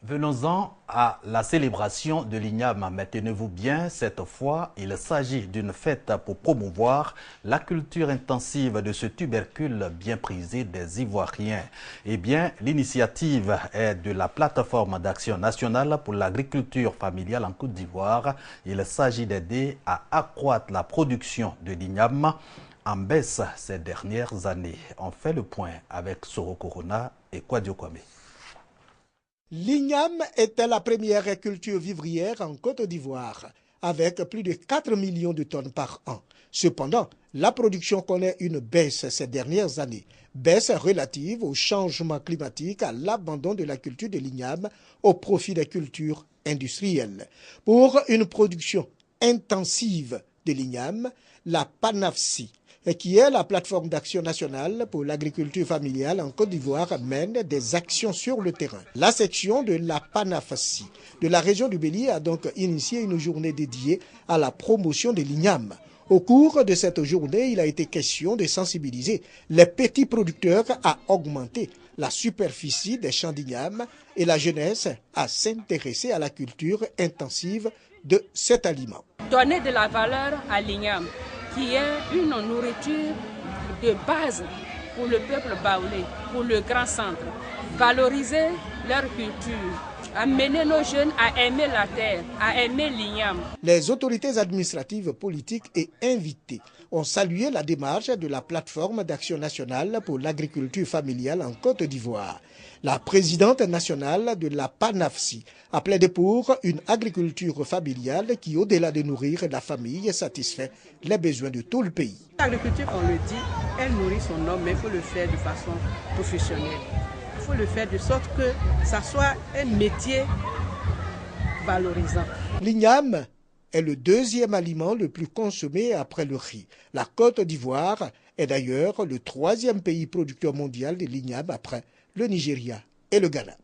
Venons-en à la célébration de l'Igname. Mais tenez-vous bien, cette fois, il s'agit d'une fête pour promouvoir la culture intensive de ce tubercule bien prisé des Ivoiriens. Eh bien, l'initiative est de la plateforme d'action nationale pour l'agriculture familiale en Côte d'Ivoire. Il s'agit d'aider à accroître la production de l'Igname en baisse ces dernières années. On fait le point avec Soro Corona et Kwadio Kwame. L'igname était la première culture vivrière en Côte d'Ivoire, avec plus de 4 millions de tonnes par an. Cependant, la production connaît une baisse ces dernières années, baisse relative au changement climatique, à l'abandon de la culture de l'igname au profit des cultures industrielles. Pour une production intensive de l'igname, la PANAFSI, qui est la plateforme d'action nationale pour l'agriculture familiale en Côte d'Ivoire, mène des actions sur le terrain. La section de la PANAFSI de la région du Bélier a donc initié une journée dédiée à la promotion de l'igname. Au cours de cette journée, il a été question de sensibiliser les petits producteurs à augmenter la superficie des champs d'igname et la jeunesse à s'intéresser à la culture intensive de cet aliment. Donner de la valeur à l'igname, qui est une nourriture de base pour le peuple baoulé, pour le grand centre. Valoriser leur culture, amener nos jeunes à aimer la terre, à aimer l'igname. Les autorités administratives, politiques et invités ont salué la démarche de la plateforme d'action nationale pour l'agriculture familiale en Côte d'Ivoire. La présidente nationale de la PANAFSI a plaidé pour une agriculture familiale qui, au-delà de nourrir la famille, satisfait les besoins de tout le pays. L'agriculture, on le dit, elle nourrit son homme, mais il faut le faire de façon professionnelle. Il faut le faire de sorte que ça soit un métier valorisant. L'igname est le deuxième aliment le plus consommé après le riz. La Côte d'Ivoire est d'ailleurs le troisième pays producteur mondial de l'igname après le Nigeria et le Ghana.